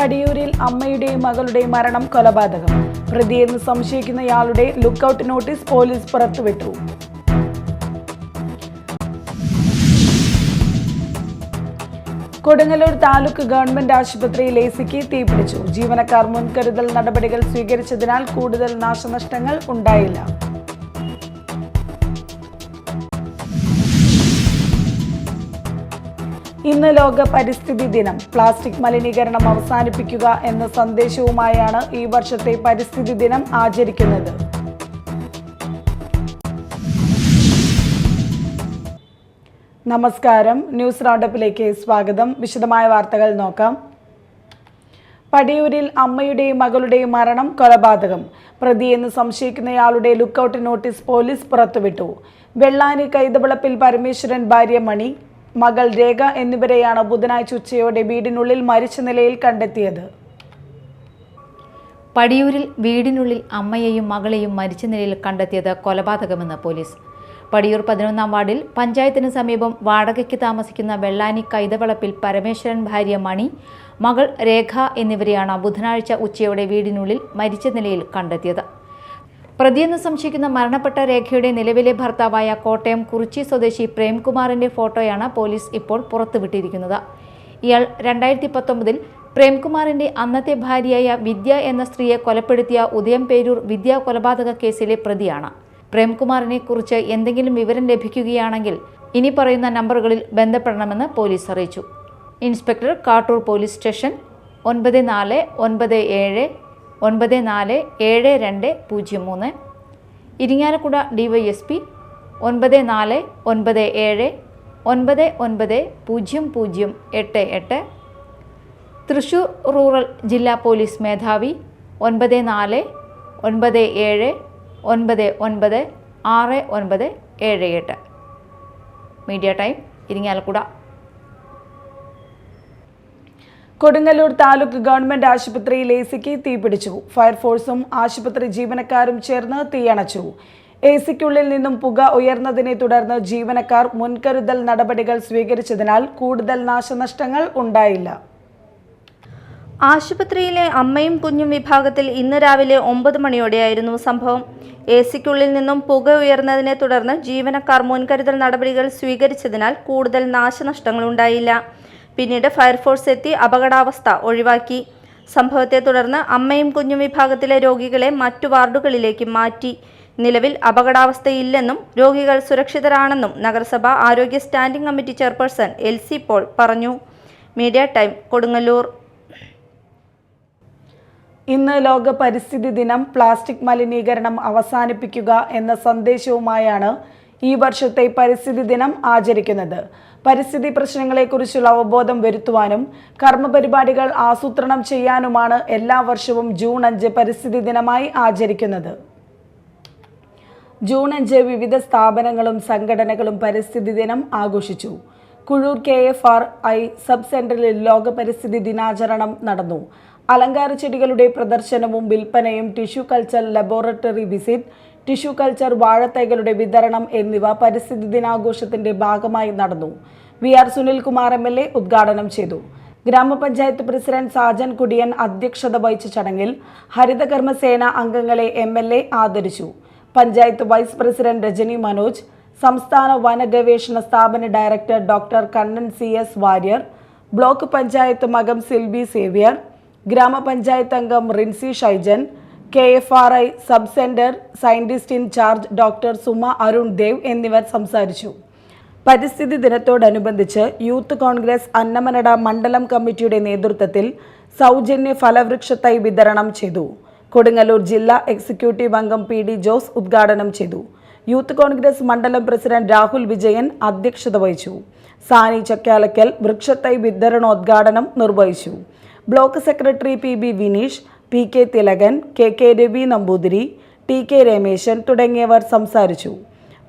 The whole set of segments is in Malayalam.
പടിയൂരിൽ അമ്മയുടെയും മകളുടെയും മരണം കൊലപാതകം. പ്രതിയെന്ന് സംശയിക്കുന്നയാളുടെ ലുക്കൌട്ട് നോട്ടീസ് പോലീസ് പുറത്തുവിട്ടു. കൊടുങ്ങല്ലൂർ താലൂക്ക് ഗവൺമെന്റ് ആശുപത്രിയിൽ എസിക്ക് തീപിടിച്ചു. ജീവനക്കാർ മുൻകരുതൽ നടപടികൾ സ്വീകരിച്ചതിനാൽ കൂടുതൽ നാശനഷ്ടങ്ങൾ ഉണ്ടായില്ല. ഇന്ന് ലോക പരിസ്ഥിതി ദിനം. പ്ലാസ്റ്റിക് മലിനീകരണം അവസാനിപ്പിക്കുക എന്ന സന്ദേശവുമായാണ് ഈ വർഷത്തെ പരിസ്ഥിതി ദിനം ആചരിക്കുന്നത്. നമസ്കാരം, ന്യൂസ് റൗണ്ടപ്പിലേക്ക് സ്വാഗതം. വിശദമായ വാർത്തകൾ നോക്കാം. പടിയൂരിൽ അമ്മയുടെയും മകളുടെയും മരണം കൊലപാതകം. പ്രതിയെന്ന് സംശയിക്കുന്നയാളുടെ ലുക്കൌട്ട് നോട്ടീസ് പോലീസ് പുറത്തുവിട്ടു. വെള്ളാനി കൈതവിളപ്പിൽ പരമേശ്വരൻ ഭാര്യ മണി, മകൾ രേഖ എന്നിവരെയാണ് ബുധനാഴ്ച ഉച്ചയോടെ വീടിനുള്ളിൽ മരിച്ച നിലയിൽ കണ്ടെത്തിയത്. പടിയൂരിൽ വീടിനുള്ളിൽ അമ്മയെയും മകളെയും മരിച്ച നിലയിൽ കണ്ടെത്തിയത് കൊലപാതകമെന്ന് പോലീസ്. പടിയൂർ 11-ാം വാർഡിൽ പഞ്ചായത്തിന് സമീപം വാടകയ്ക്ക് താമസിക്കുന്ന വെള്ളാനി കൈതവളപ്പിൽ പരമേശ്വരൻ ഭാര്യ മണി, മകൾ രേഖ എന്നിവരെയാണ് ബുധനാഴ്ച ഉച്ചയോടെ വീടിനുള്ളിൽ മരിച്ച നിലയിൽ കണ്ടെത്തിയത്. പ്രതിയെന്ന് സംശയിക്കുന്ന മരണപ്പെട്ട രേഖയുടെ നിലവിലെ ഭർത്താവായ കോട്ടയം കുറിച്ചി സ്വദേശി പ്രേംകുമാറിന്റെ ഫോട്ടോയാണ് പോലീസ് ഇപ്പോൾ പുറത്തുവിട്ടിരിക്കുന്നത്. ഇയാൾ 2019-ൽ പ്രേംകുമാറിന്റെ അന്നത്തെ ഭാര്യയായ വിദ്യ എന്ന സ്ത്രീയെ കൊലപ്പെടുത്തിയ ഉദയംപേരൂർ വിദ്യ കൊലപാതക കേസിലെ പ്രതിയാണ്. പ്രേംകുമാറിനെ കുറിച്ച് എന്തെങ്കിലും വിവരം ലഭിക്കുകയാണെങ്കിൽ ഇനി പറയുന്ന നമ്പറുകളിൽ ബന്ധപ്പെടണമെന്ന് പോലീസ് അറിയിച്ചു. Inspector, Kattoor police station 9497 947203, Irinjalakuda DYSP 9497 990088, Thrissur rural ജില്ലാ പോലീസ് മേധാവി 9497996978. Media time, Irinjalakuda. Kodungallur taluk government ആശുപത്രിയിൽ എസിക്ക് തീപിടിച്ചു. ഫയർഫോഴ്സും ആശുപത്രി ജീവനക്കാരും ചേർന്ന് തീയണച്ചു. എസിക്കുള്ളിൽ നിന്നും പുക ഉയർന്നതിനെ തുടർന്ന് ജീവനക്കാർ മുൻകരുതൽ നടപടികൾ സ്വീകരിച്ചതിനാൽ കൂടുതൽ നാശനഷ്ടങ്ങൾ ഉണ്ടായില്ല. ആശുപത്രിയിലെ അമ്മയും കുഞ്ഞും വിഭാഗത്തിൽ ഇന്ന് രാവിലെ 9 മണിയോടെയായിരുന്നു സംഭവം. എസിക്കുള്ളിൽ നിന്നും പുക ഉയർന്നതിനെ തുടർന്ന് ജീവനക്കാർ മുൻകരുതൽ നടപടികൾ സ്വീകരിച്ചതിനാൽ കൂടുതൽ നാശനഷ്ടങ്ങൾ ഉണ്ടായില്ല. പിന്നീട് ഫയർഫോഴ്സ് എത്തി അപകടാവസ്ഥ ഒഴിവാക്കി. സംഭവത്തെ തുടർന്ന് അമ്മയും കുഞ്ഞും വിഭാഗത്തിലെ രോഗികളെ മറ്റു വാർഡുകളിലേക്ക് മാറ്റി. നിലവിൽ അപകടാവസ്ഥയില്ലെന്നും രോഗികൾ സുരക്ഷിതരാണെന്നും നഗരസഭ ആരോഗ്യ standing committee chairperson LC Paul പറഞ്ഞു. Media time, Kodungallur. ഇന്ന് ലോക പരിസ്ഥിതി ദിനം. പ്ലാസ്റ്റിക് മലിനീകരണം അവസാനിപ്പിക്കുക എന്ന സന്ദേശവുമായാണ് ഈ വർഷത്തെ പരിസ്ഥിതി ദിനം ആചരിക്കുന്നത്. പരിസ്ഥിതി പ്രശ്നങ്ങളെക്കുറിച്ചുള്ള അവബോധം വരുത്തുവാനും കർമ്മപരിപാടികൾ ആസൂത്രണം ചെയ്യാനുമാണ് എല്ലാ വർഷവും ജൂൺ 5 പരിസ്ഥിതി ദിനമായി ആചരിക്കുന്നത്. ജൂൺ 5 വിവിധ സ്ഥാപനങ്ങളും സംഘടനകളും പരിസ്ഥിതി ദിനം ആഘോഷിച്ചു. കുഴൂർ KFRI സബ് സെന്ററിൽ ലോക പരിസ്ഥിതി ദിനാചരണം നടന്നു. അലങ്കാര ചെടികളുടെ പ്രദർശനവും വിൽപ്പനയും, tissue culture laboratory visit, tissue culture വാഴത്തൈകളുടെ വിതരണം എന്നിവ പരിസ്ഥിതി ദിനാഘോഷത്തിന്റെ ഭാഗമായി നടന്നു. VR സുനിൽകുമാർ MLA ഉദ്ഘാടനം ചെയ്തു. ഗ്രാമപഞ്ചായത്ത് പ്രസിഡന്റ് സാജൻ കുടിയൻ അധ്യക്ഷത വഹിച്ച ചടങ്ങിൽ ഹരിതകർമ്മസേന അംഗങ്ങളെ MLA ആദരിച്ചു. പഞ്ചായത്ത് വൈസ് പ്രസിഡന്റ് രജനി മനോജ്, സംസ്ഥാന വനഗവേഷണ സ്ഥാപന director doctor Kannan CS Warrier, block panchayat മകം സിൽബി സേവ്യർ, ഗ്രാമപഞ്ചായത്ത് അംഗം Rincy Shaijan, KFRI sub centre scientist in charge doctor Suma Arun Dev എന്നിവർ സംസാരിച്ചു. പരിസ്ഥിതി ദിനത്തോടനുബന്ധിച്ച് യൂത്ത് കോൺഗ്രസ് അന്നമനട മണ്ഡലം കമ്മിറ്റിയുടെ നേതൃത്വത്തിൽ സൗജന്യ ഫലവൃക്ഷ തൈ വിതരണം ചെയ്തു. കൊടുങ്ങല്ലൂർ ജില്ലാ എക്സിക്യൂട്ടീവ് അംഗം PD ജോസ് ഉദ്ഘാടനം ചെയ്തു. യൂത്ത് കോൺഗ്രസ് മണ്ഡലം പ്രസിഡന്റ് രാഹുൽ വിജയൻ അധ്യക്ഷത വഹിച്ചു. സാനി ചക്കാലക്കൽ വൃക്ഷത്തൈ വിതരണോദ്ഘാടനം നിർവഹിച്ചു. Block secretary PB Vineesh, PK Thilakan, KK Ravi Namboothiri, TK Rameshan തുടങ്ങിയവർ സംസാരിച്ചു.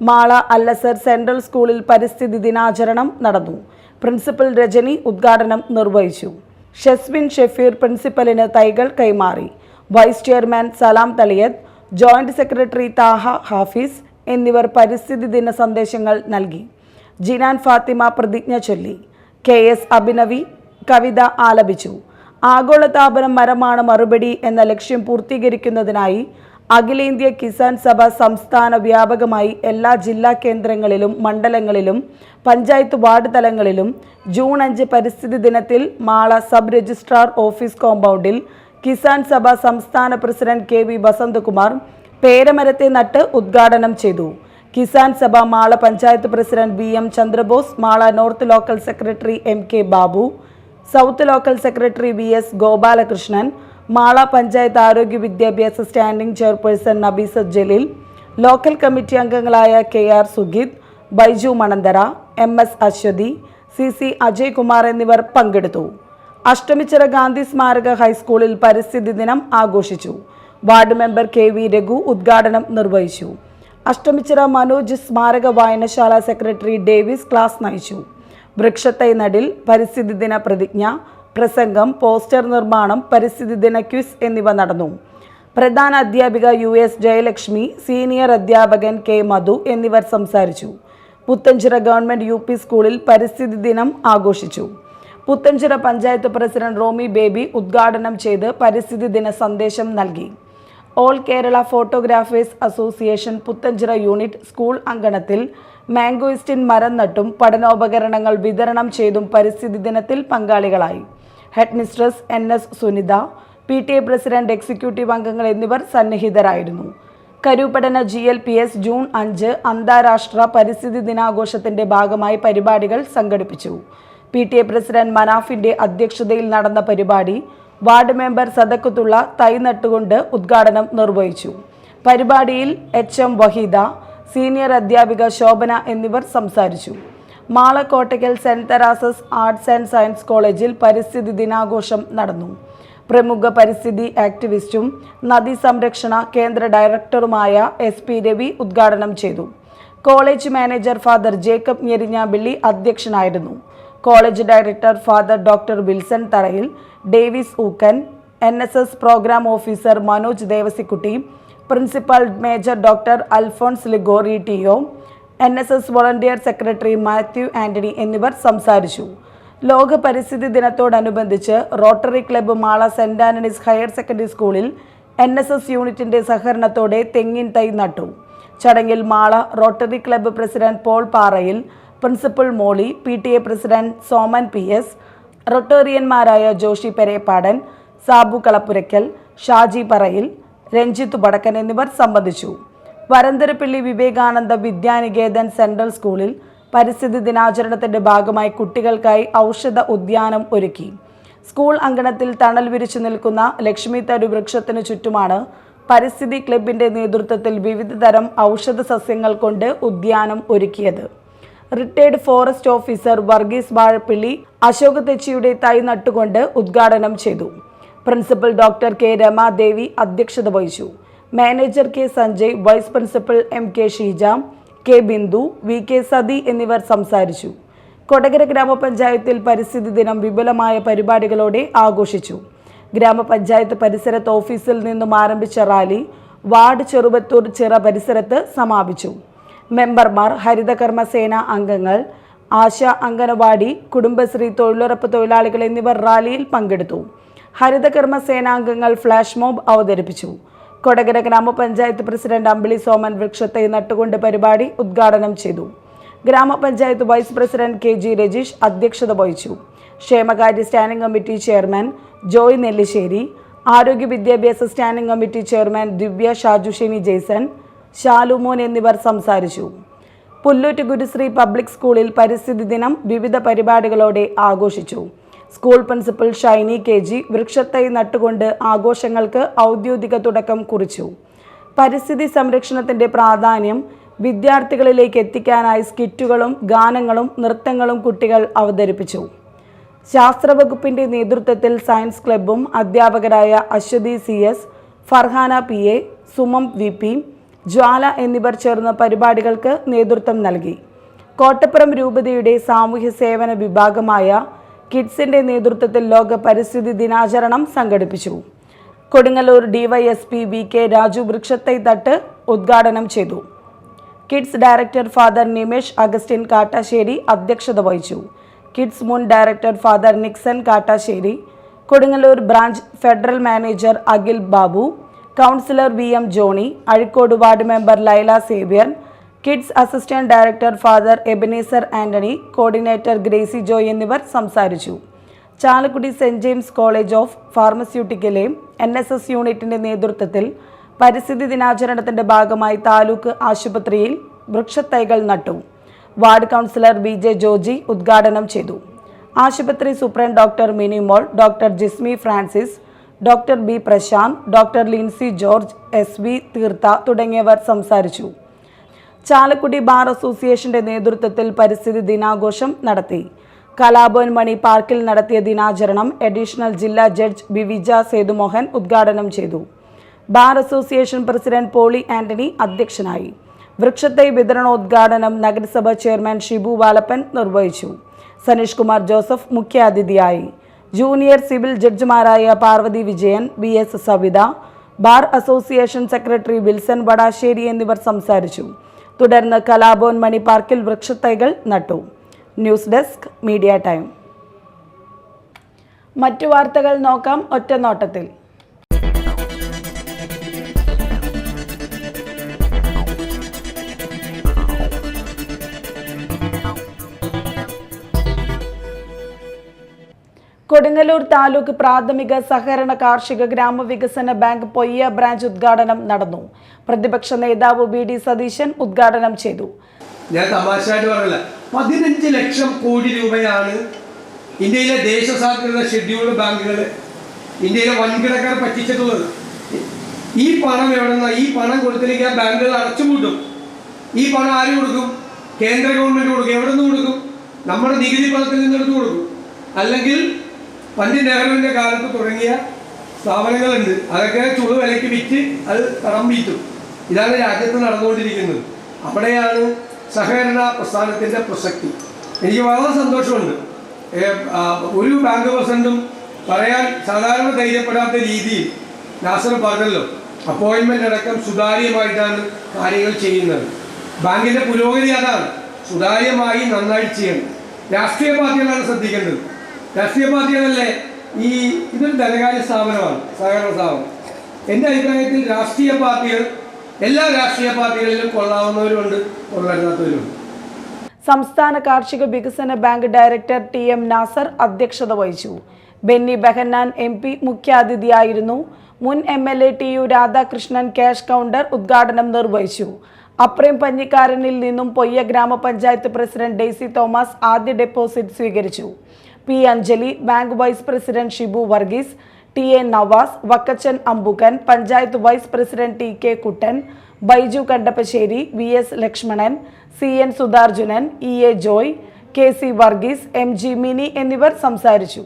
മാള അല്ലസർ സെൻട്രൽ സ്കൂളിൽ പരിസ്ഥിതി ദിനാചരണം നടന്നു. പ്രിൻസിപ്പൽ രജനി ഉദ്ഘാടനം നിർവഹിച്ചു. ഷെസ്വിൻ ഷെഫീർ പ്രിൻസിപ്പലിന് തൈകൾ കൈമാറി. വൈസ് ചെയർമാൻ സലാം തളിയത്ത്, ജോയിന്റ് സെക്രട്ടറി താഹ ഹാഫിസ് എന്നിവർ പരിസ്ഥിതി ദിന സന്ദേശങ്ങൾ നൽകി. ജിനാൻ ഫാത്തിമ പ്രതിജ്ഞ ചൊല്ലി. KS അഭിനവി കവിത ആലപിച്ചു. ആഗോളതാപനം മരമാണ് മറുപടി എന്ന ലക്ഷ്യം പൂർത്തീകരിക്കുന്നതിനായി അഖിലേന്ത്യാ കിസാൻ സഭ സംസ്ഥാന വ്യാപകമായി എല്ലാ ജില്ലാ കേന്ദ്രങ്ങളിലും മണ്ഡലങ്ങളിലും പഞ്ചായത്ത് വാർഡ് തലങ്ങളിലും ജൂൺ 5 പരിസ്ഥിതി ദിനത്തിൽ മാള സബ് രജിസ്ട്രാർ ഓഫീസ് കോമ്പൗണ്ടിൽ കിസാൻ സഭ സംസ്ഥാന പ്രസിഡന്റ് കെ വി വസന്തകുമാർ പേരമരത്തെ നട്ട് ഉദ്ഘാടനം ചെയ്തു. Kisan Sabha Mala panchayat president V M Chandrabose, Mala north local secretary M K Babu, south local secretary V S Gopalakrishnan, Mala panchayat ആരോഗ്യ വിദ്യാഭ്യാസ standing chairperson Nabeesath Jaleel, local committee അംഗങ്ങളായ K R Sugeeth, Baiju Mananthara, M S Aswathy, C C Ajay Kumar എന്നിവർ പങ്കെടുത്തു. അഷ്ടമിച്ചിറ ഗാന്ധി സ്മാരക ഹൈസ്കൂളിൽ പരിസ്ഥിതി ദിനം ആഘോഷിച്ചു. Ward member K V Raghu ഉദ്ഘാടനം നിർവഹിച്ചു. അഷ്ടമിച്ചിറ മനോജ് സ്മാരക വായനശാല സെക്രട്ടറി ഡേവിസ് ക്ലാസ് നയിച്ചു. വൃക്ഷത്തൈ നടിൽ, പരിസ്ഥിതി ദിന പ്രതിജ്ഞ, പ്രസംഗം, പോസ്റ്റർ നിർമ്മാണം, പരിസ്ഥിതി ദിന ക്വിസ് എന്നിവ നടന്നു. പ്രധാന അധ്യാപിക US ജയലക്ഷ്മി, സീനിയർ അധ്യാപകൻ കെ മധു എന്നിവർ സംസാരിച്ചു. പുത്തഞ്ചിറ ഗവൺമെന്റ് UP സ്കൂളിൽ പരിസ്ഥിതി ദിനം ആഘോഷിച്ചു. പുത്തഞ്ചിറ പഞ്ചായത്ത് പ്രസിഡന്റ് റോമി ബേബി ഉദ്ഘാടനം ചെയ്ത് പരിസ്ഥിതി ദിന സന്ദേശം നൽകി. All Kerala photographers association Puthenchira unit school അങ്കണത്തിൽ മാംഗോയിസ്റ്റിൻ മരം നട്ടും പഠനോപകരണങ്ങൾ വിതരണം ചെയ്തും പരിസ്ഥിതി ദിനത്തിൽ പങ്കാളികളായി. Head mistress NS Sunitha, PTA president, executive അംഗങ്ങൾ എന്നിവർ സന്നിഹിതരായിരുന്നു. കരൂപടന GLPS ജൂൺ 5 അന്താരാഷ്ട്ര പരിസ്ഥിതി ദിനാഘോഷത്തിന്റെ ഭാഗമായി പരിപാടികൾ സംഘടിപ്പിച്ചു. PTA പ്രസിഡന്റ് മനാഫിന്റെ അധ്യക്ഷതയിൽ നടന്ന പരിപാടി വാർഡ് മെമ്പർ സദക്കത്തുള്ള തൈ നട്ടുകൊണ്ട് ഉദ്ഘാടനം നിർവഹിച്ചു. പരിപാടിയിൽ HM വഹീദ, സീനിയർ അധ്യാപിക ശോഭന എന്നിവർ സംസാരിച്ചു. Mala Kottakkal saint Teresa's arts and science കോളേജിൽ പരിസ്ഥിതി ദിനാഘോഷം നടന്നു. പ്രമുഖ പരിസ്ഥിതി ആക്ടിവിസ്റ്റും നദീ സംരക്ഷണ കേന്ദ്ര ഡയറക്ടറുമായ SP രവി ഉദ്ഘാടനം ചെയ്തു. College manager father Jacob Njerinjampilly അധ്യക്ഷനായിരുന്നു. College director father doctor Wilson Tharayil, Davis Ookken, NSS programme officer Manoj Devassikutty, principal major doctor Alphonse Liguori TO, NSS volunteer secretary Mathew Antony എന്നിവർ സംസാരിച്ചു. ലോക പരിസ്ഥിതി ദിനത്തോടനുബന്ധിച്ച് rotary club Mala saint Antony's higher secondary സ്കൂളിൽ NSS യൂണിറ്റിന്റെ സഹകരണത്തോടെ തെങ്ങിൻ തൈ നട്ടു. ചടങ്ങിൽ Mala rotary club president Paul Parayil, principal Molly, PTA president Soman PS, റൊട്ടേറിയന്മാരായ ജോഷി പെരേപ്പാടൻ, സാബു കളപ്പുരയ്ക്കൽ, ഷാജി പറയിൽ, രഞ്ജിത്ത് വടക്കൻ എന്നിവർ സംബന്ധിച്ചു. വരന്തരപ്പിള്ളി വിവേകാനന്ദ വിദ്യാനികേതൻ സെൻട്രൽ സ്കൂളിൽ പരിസ്ഥിതി ദിനാചരണത്തിന്റെ ഭാഗമായി കുട്ടികൾക്കായി ഔഷധ ഉദ്യാനം ഒരുക്കി. സ്കൂൾ അങ്കണത്തിൽ തണൽ വിരിച്ചു നിൽക്കുന്ന ലക്ഷ്മി തരു വൃക്ഷത്തിനു ചുറ്റുമാണ് പരിസ്ഥിതി ക്ലബിന്റെ നേതൃത്വത്തിൽ വിവിധ തരം ഔഷധ സസ്യങ്ങൾ കൊണ്ട് ഉദ്യാനം ഒരുക്കിയത്. Retired forest officer Varghese Vazhappilly Ashok തെച്ചിയുടെ തൈ നട്ടുകൊണ്ട് ഉദ്ഘാടനം ചെയ്തു. പ്രിൻസിപ്പൽ ഡോക്ടർ കെ രമാദേവി അധ്യക്ഷത വഹിച്ചു. Manager K Sanjay, vice principal MK Sheeja, K Bindu, VK Sathi എന്നിവർ സംസാരിച്ചു. കൊടകര ഗ്രാമപഞ്ചായത്തിൽ പരിസ്ഥിതി ദിനം വിപുലമായ പരിപാടികളോടെ ആഘോഷിച്ചു. ഗ്രാമപഞ്ചായത്ത് പരിസരത്ത് ഓഫീസിൽ നിന്നും ആരംഭിച്ച റാലി വാർഡ് ചെറുവത്തൂർ ചിറ പരിസരത്ത് സമാപിച്ചു. മെമ്പർമാർ, ഹരിതകർമ്മസേന അംഗങ്ങൾ, ആശ, അംഗനവാടി, കുടുംബശ്രീ, തൊഴിലുറപ്പ് തൊഴിലാളികൾ എന്നിവർ റാലിയിൽ പങ്കെടുത്തു. ഹരിതകർമ്മസേനാംഗങ്ങൾ ഫ്ലാഷ് മോബ് അവതരിപ്പിച്ചു. കൊടകര ഗ്രാമപഞ്ചായത്ത് പ്രസിഡന്റ് അമ്പിളി സോമൻ വൃക്ഷത്തൈ നട്ടുകൊണ്ട് പരിപാടി ഉദ്ഘാടനം ചെയ്തു. ഗ്രാമപഞ്ചായത്ത് വൈസ് പ്രസിഡന്റ് KG രജീഷ് അധ്യക്ഷത വഹിച്ചു. ക്ഷേമകാര്യ standing committee chairman Joy Nellissery, ആരോഗ്യ വിദ്യാഭ്യാസ സ്റ്റാൻഡിംഗ് കമ്മിറ്റി ചെയർമാൻ ദിവ്യ ഷാജുഷേനി ജെയ്സൺ, ഷാലുമോൻ എന്നിവർ സംസാരിച്ചു. പുല്ലൂറ്റ് ഗുരുശ്രീ പബ്ലിക് സ്കൂളിൽ പരിസ്ഥിതി ദിനം വിവിധ പരിപാടികളോടെ ആഘോഷിച്ചു. സ്കൂൾ പ്രിൻസിപ്പൽ ഷൈനി KG വൃക്ഷത്തൈ നട്ടുകൊണ്ട് ആഘോഷങ്ങൾക്ക് ഔദ്യോഗിക തുടക്കം കുറിച്ചു. പരിസ്ഥിതി സംരക്ഷണത്തിന്റെ പ്രാധാന്യം വിദ്യാർത്ഥികളിലേക്ക് എത്തിക്കാനായി സ്കിറ്റുകളും ഗാനങ്ങളും നൃത്തങ്ങളും കുട്ടികൾ അവതരിപ്പിച്ചു. ശാസ്ത്രവകുപ്പിന്റെ നേതൃത്വത്തിൽ സയൻസ് ക്ലബ്ബും അധ്യാപകരായ Aswathy CS, Farhana PA, Sumam VP, ജ്വാല എന്നിവർ ചേർന്ന പരിപാടികൾക്ക് നേതൃത്വം നൽകി. കോട്ടപ്പുറം രൂപതയുടെ സാമൂഹ്യ സേവന വിഭാഗമായ കിഡ്സിന്റെ നേതൃത്വത്തിൽ ലോക പരിസ്ഥിതി ദിനാചരണം സംഘടിപ്പിച്ചു. കൊടുങ്ങല്ലൂർ DYSP VK രാജു വൃക്ഷത്തൈ തട്ട് ഉദ്ഘാടനം ചെയ്തു. Kids director father Nimesh Augustine Kattassery അധ്യക്ഷത വഹിച്ചു. കിഡ്സ് മുൻ director father Nixon Kattassery, Kodungallur branch federal manager Akhil Babu, councillor VM Johny, Azhikode ward member Laila Xavier, kids assistant director father Ebenezer Antony, coordinator Gracy Joy എന്നിവർ സംസാരിച്ചു. Chalakudy saint James college of ഫാർമസ്യൂട്ടിക്കലെ NSS യൂണിറ്റിന്റെ നേതൃത്വത്തിൽ പരിസ്ഥിതി ദിനാചരണത്തിന്റെ ഭാഗമായി താലൂക്ക് ആശുപത്രിയിൽ വൃക്ഷത്തൈകൾ നട്ടു. വാർഡ് കൗൺസിലർ BJ ജോർജി ഉദ്ഘാടനം ചെയ്തു. ആശുപത്രി superintendent doctor Minimol, doctor Jismi Francis, doctor B Prasanth, doctor Lincy George, SB Theertha തുടങ്ങിയവർ സംസാരിച്ചു. ചാലക്കുടി ബാർ അസോസിയേഷന്റെ നേതൃത്വത്തിൽ പരിസ്ഥിതി ദിനാഘോഷം നടത്തി. കലാഭവൻ മണി പാർക്കിൽ നടത്തിയ ദിനാചരണം അഡീഷണൽ ജില്ലാ ജഡ്ജ് ബിവിജ സേതുമോഹൻ ഉദ്ഘാടനം ചെയ്തു. Bar association president Poly Antony അധ്യക്ഷനായി. വൃക്ഷത്തൈ വിതരണോദ്ഘാടനം നഗരസഭ ചെയർമാൻ ഷിബു വാലപ്പൻ നിർവഹിച്ചു. സനീഷ് കുമാർ ജോസഫ് മുഖ്യാതിഥിയായി. ജൂനിയർ സിവിൽ ജഡ്ജിമാരായ Parvathy Vijayan, BS Savitha, bar association secretary Wilson Vadassery എന്നിവർ സംസാരിച്ചു. തുടർന്ന് കലാഭവൻ മണി പാർക്കിൽ വൃക്ഷത്തൈകൾ നട്ടു. News desk media time. മറ്റു വാർത്തകൾ നോക്കാം ഒറ്റനോട്ടത്തിൽ. കൊടുങ്ങല്ലൂർ താലൂക്ക് പ്രാഥമിക സഹകരണ കാർഷിക ഗ്രാമവികസന ബാങ്ക് പൊയ്യ ബ്രാഞ്ച് ഉദ്ഘാടനം നടന്നു. പ്രതിപക്ഷ നേതാവ് BD സതീശൻ ഉദ്ഘാടനം ചെയ്തു. ഞാൻ തമാശയായിട്ട് പറയില്ല, 15 ലക്ഷം കോടി രൂപയാണ് ഇന്ത്യയിലെ ദേശസാൽകൃത ഷെഡ്യൂൾഡ് ബാങ്കുകൾ ഇന്ത്യയിലെ വൻകിടക്കാർ പറ്റിച്ചിട്ടുള്ളത്. ഈ പണം എവിടെന്ന ഈ പണം കൊടുത്തില്ലെങ്കിൽ ആ ബാങ്കുകൾ അടച്ചുപൂട്ടും. ഈ പണം ആര് കൊടുക്കും? കേന്ദ്ര ഗവൺമെന്റ് കൊടുക്കും. എവിടെ നിന്ന് കൊടുക്കും? നമ്മുടെ നികുതി പണത്തിൽ നിന്നെടുത്ത് കൊടുക്കും. അല്ലെങ്കിൽ പണ്ഡിറ്റ് നെഹ്റുവിൻ്റെ കാലത്ത് തുടങ്ങിയ സ്ഥാപനങ്ങളുണ്ട്, അതൊക്കെ ചുളു വിലയ്ക്ക് വിറ്റ് അത് കടം വീറ്റും. ഇതാണ് രാജ്യത്ത് നടന്നുകൊണ്ടിരിക്കുന്നത്. അവിടെയാണ് സഹകരണ പ്രസ്ഥാനത്തിൻ്റെ പ്രസക്തി. എനിക്ക് വളരെ സന്തോഷമുണ്ട്. ഒരു ബാങ്ക് പ്രസിഡന്റും പറയാൻ സാധാരണ ധൈര്യപ്പെടാത്ത രീതിയിൽ നാസർ പറഞ്ഞല്ലോ, അപ്പോയിൻമെൻ്റ് അടക്കം സുതാര്യമായിട്ടാണ് കാര്യങ്ങൾ ചെയ്യുന്നത്. ബാങ്കിൻ്റെ പുരോഗതി അതാണ്, സുതാര്യമായി നന്നായിട്ട് ചെയ്യണം. രാഷ്ട്രീയ പാർട്ടികളാണ് ശ്രദ്ധിക്കേണ്ടത്. രാഷ്ട്രീയ പാർട്ടികളല്ലേ ഇതൊരു ധനകാര്യ സ്ഥാപനമാണ്, സഹകരണ സ്ഥാപനം. എൻ്റെ അഭിപ്രായത്തിൽ രാഷ്ട്രീയ പാർട്ടികൾ എല്ലാ രാഷ്ട്രീയ പാർട്ടികളിലും കൊള്ളാവുന്നവരുമുണ്ട്, കൊള്ളരുതാത്തവരുമുണ്ട്. സംസ്ഥാന കാർഷിക വികസന ബാങ്ക് ഡയറക്ടർ TM നാസർ അധ്യക്ഷത വഹിച്ചു. ബെന്നി ബെഹന്നാൻ MP മുഖ്യാതിഥിയായിരുന്നു. മുൻ MLA TU Radhakrishnan cash counter ഉദ്ഘാടനം നിർവഹിച്ചു. അപ്രേം പഞ്ഞിക്കാരനിൽ നിന്നും പൊയ്യ ഗ്രാമപഞ്ചായത്ത് പ്രസിഡന്റ് ഡെയ്സി തോമസ് ആദ്യ ഡെപ്പോസിറ്റ് സ്വീകരിച്ചു. P Anjali, bank vice president Shibu Varghese, TA Navas, Vakkachan Ambukkan, panchayat vice president TK Kuttan, Baiju Kandappassery, VS Lakshmanan, CN Sudharjunan, EA Joy, KC Varghese, MG Mini എന്നിവർ സംസാരിച്ചു.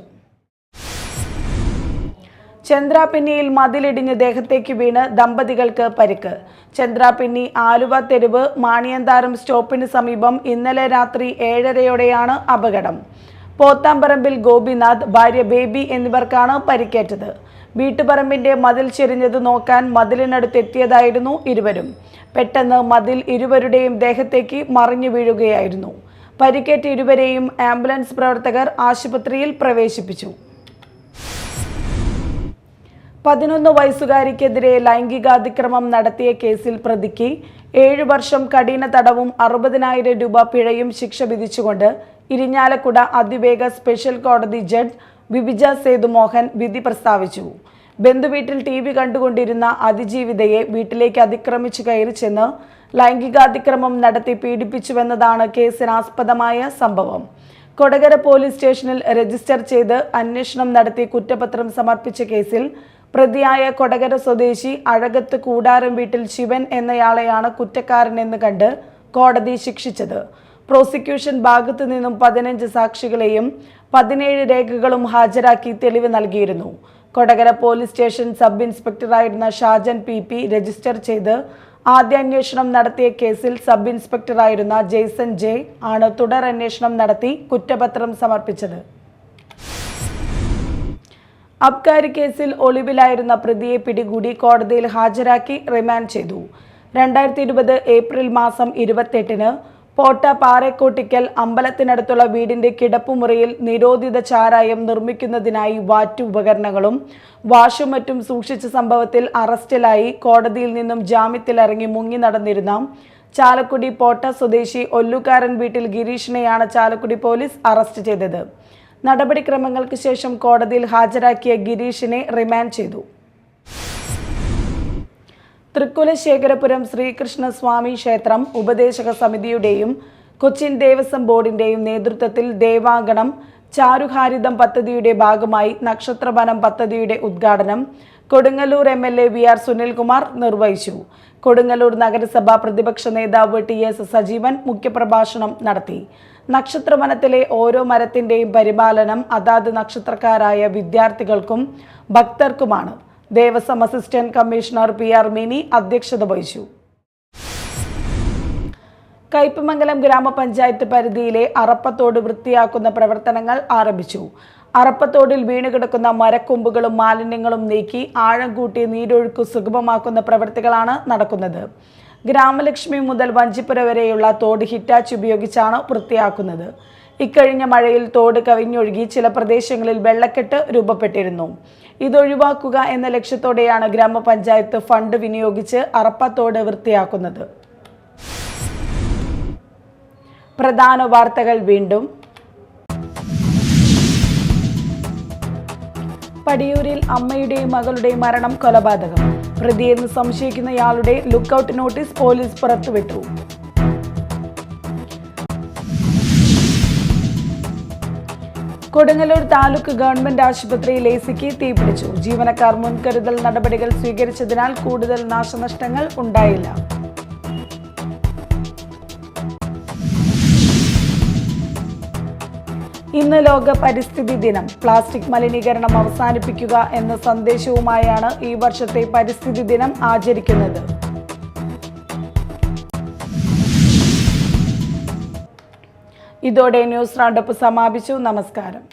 ചന്ദ്രാപിന്നിയിൽ മതിലിടിഞ്ഞ് ദേഹത്തേക്ക് വീണ് ദമ്പതികൾക്ക് പരിക്ക്. ചന്ദ്രാപിന്നി ആലുവ തെരുവ് മാണിയന്താരം സ്റ്റോപ്പിന് സമീപം ഇന്നലെ രാത്രി 7:30-യോടെയാണ് അപകടം. പോത്താമ്പറമ്പിൽ ഗോപിനാഥ്, ഭാര്യ ബേബി എന്നിവർക്കാണ് പരിക്കേറ്റത്. വീട്ടുപറമ്പിന്റെ മതിൽ ചെരിഞ്ഞത് നോക്കാൻ മതിലിനടുത്തെത്തിയതായിരുന്നു ഇരുവരും. പെട്ടെന്ന് മതിൽ ഇരുവരുടെയും ദേഹത്തേക്ക് മറിഞ്ഞു വീഴുകയായിരുന്നു. പരിക്കേറ്റ ഇരുവരെയും ആംബുലൻസ് പ്രവർത്തകർ ആശുപത്രിയിൽ പ്രവേശിപ്പിച്ചു. 11 വയസ്സുകാരിക്കെതിരെ ലൈംഗികാതിക്രമം നടത്തിയ കേസിൽ പ്രതിക്ക് 7 വർഷം കഠിന തടവും 60,000 രൂപ പിഴയും ശിക്ഷ വിധിച്ചുകൊണ്ട് ഇരിഞ്ഞാലക്കുട അതിവേഗ സ്പെഷ്യൽ കോടതി ജഡ്ജ് ബിവിജ സേതുമോഹൻ വിധി പ്രസ്താവിച്ചു. ബന്ധുവീട്ടിൽ TV കണ്ടുകൊണ്ടിരുന്ന അതിജീവിതയെ വീട്ടിലേക്ക് അതിക്രമിച്ചു കയറി ചെന്ന് ലൈംഗികാതിക്രമം നടത്തി പീഡിപ്പിച്ചുവെന്നതാണ് കേസിനാസ്പദമായ സംഭവം. കൊടകര പോലീസ് സ്റ്റേഷനിൽ രജിസ്റ്റർ ചെയ്ത് അന്വേഷണം നടത്തി കുറ്റപത്രം സമർപ്പിച്ച കേസിൽ പ്രതിയായ കൊടകര സ്വദേശി അഴകത്ത് കൂടാരം വീട്ടിൽ ശിവൻ എന്നയാളെയാണ് കുറ്റക്കാരനെന്ന് കണ്ട് കോടതി ശിക്ഷിച്ചത്. പ്രോസിക്യൂഷൻ ഭാഗത്തു നിന്നും 15 സാക്ഷികളെയും 17 രേഖകളും ഹാജരാക്കി തെളിവ് നൽകിയിരുന്നു. കൊടകര പോലീസ് സ്റ്റേഷൻ സബ് ഇൻസ്പെക്ടറായിരുന്ന ഷാജൻ PP രജിസ്റ്റർ ചെയ്ത് ആദ്യാന്വേഷണം നടത്തിയ കേസിൽ സബ് ഇൻസ്പെക്ടറായിരുന്ന ജെയ്സൺ J ആണ് തുടർ അന്വേഷണം നടത്തി കുറ്റപത്രം സമർപ്പിച്ചത്. അബ്കാരി കേസിൽ ഒളിവിലായിരുന്ന പ്രതിയെ പിടികൂടി കോടതിയിൽ ഹാജരാക്കി റിമാൻഡ് ചെയ്തു. 2020 ഏപ്രിൽ മാസം 28-ന് പോട്ട പാറേക്കോട്ടിക്കൽ അമ്പലത്തിനടുത്തുള്ള വീടിന്റെ കിടപ്പുമുറിയിൽ നിരോധിത ചാരായം നിർമ്മിക്കുന്നതിനായി വാറ്റ് ഉപകരണങ്ങളും വാഷും മറ്റും സൂക്ഷിച്ച സംഭവത്തിൽ അറസ്റ്റിലായി കോടതിയിൽ നിന്നും ജാമ്യത്തിലിറങ്ങി മുങ്ങി നടന്നിരുന്ന ചാലക്കുടി പോട്ട സ്വദേശി ഒല്ലുകാരൻ വീട്ടിൽ ഗിരീഷിനെയാണ് ചാലക്കുടി പോലീസ് അറസ്റ്റ് ചെയ്തത്. നടപടിക്രമങ്ങൾക്ക് ശേഷം കോടതിയിൽ ഹാജരാക്കിയ ഗിരീഷിനെ റിമാൻഡ് ചെയ്തു. തൃക്കുലശേഖരപുരം ശ്രീകൃഷ്ണസ്വാമി ക്ഷേത്രം ഉപദേശക സമിതിയുടെയും കൊച്ചിൻ ദേവസ്വം ബോർഡിന്റെയും നേതൃത്വത്തിൽ ദേവാങ്കണം ചാരുഹാരിതം പദ്ധതിയുടെ ഭാഗമായി നക്ഷത്രവനം പദ്ധതിയുടെ ഉദ്ഘാടനം കൊടുങ്ങല്ലൂർ MLA VR സുനിൽകുമാർ നിർവഹിച്ചു. കൊടുങ്ങല്ലൂർ നഗരസഭ പ്രതിപക്ഷ നേതാവ് TS സജീവൻ മുഖ്യപ്രഭാഷണം നടത്തി. നക്ഷത്രവനത്തിലെ ഓരോ മരത്തിന്റെയും പരിപാലനം അതാത് നക്ഷത്രക്കാരായ വിദ്യാർത്ഥികൾക്കും ഭക്തർക്കുമാണ്. Devaswom assistant commissioner PR Mini അധ്യക്ഷത വഹിച്ചു. കയ്പമംഗലം ഗ്രാമപഞ്ചായത്ത് പരിധിയിലെ അറപ്പത്തോട് വൃത്തിയാക്കുന്ന പ്രവർത്തനങ്ങൾ ആരംഭിച്ചു. അറപ്പത്തോടിൽ വീണുകിടക്കുന്ന മരക്കൊമ്പുകളും മാലിന്യങ്ങളും നീക്കി ആഴം കൂട്ടി നീരൊഴുക്ക് സുഗമമാക്കുന്ന പ്രവൃത്തികളാണ് നടക്കുന്നത്. ഗ്രാമലക്ഷ്മി മുതൽ വഞ്ചിപ്പുര വരെയുള്ള തോട് ഹിറ്റാച്ച് ഉപയോഗിച്ചാണ് വൃത്തിയാക്കുന്നത്. ഇക്കഴിഞ്ഞ മഴയിൽ തോട് കവിഞ്ഞൊഴുകി ചില പ്രദേശങ്ങളിൽ വെള്ളക്കെട്ട് രൂപപ്പെട്ടിരുന്നു. ഇതൊഴിവാക്കുക എന്ന ലക്ഷ്യത്തോടെയാണ് ഗ്രാമപഞ്ചായത്ത് ഫണ്ട് വിനിയോഗിച്ച് അറപ്പത്തോട് വൃത്തിയാക്കുന്നത്. പ്രധാന വാർത്തകൾ വീണ്ടും. പടിയൂരിൽ അമ്മയുടെയും മകളുടെയും മരണം കൊലപാതകം. പ്രതിയെന്ന് സംശയിക്കുന്നയാളുടെ ലുക്കൌട്ട് നോട്ടീസ് പോലീസ് പുറത്തുവിട്ടു. കൊടുങ്ങല്ലൂർ താലൂക്ക് ഗവൺമെന്റ് ആശുപത്രിയിൽ AC-ക്ക് തീപിടിച്ചു. ജീവനക്കാർ മുൻകരുതൽ നടപടികൾ സ്വീകരിച്ചതിനാൽ കൂടുതൽ നാശനഷ്ടങ്ങൾ ഉണ്ടായില്ല. ഇന്ന് ലോക പരിസ്ഥിതി ദിനം. പ്ലാസ്റ്റിക് മലിനീകരണം അവസാനിപ്പിക്കുക എന്ന സന്ദേശവുമായാണ് ഈ വർഷത്തെ പരിസ്ഥിതി ദിനം ആചരിക്കുന്നത്. ഇതോടെ ന്യൂസ് റൗണ്ടപ്പ് സമാപിച്ചു. നമസ്കാരം.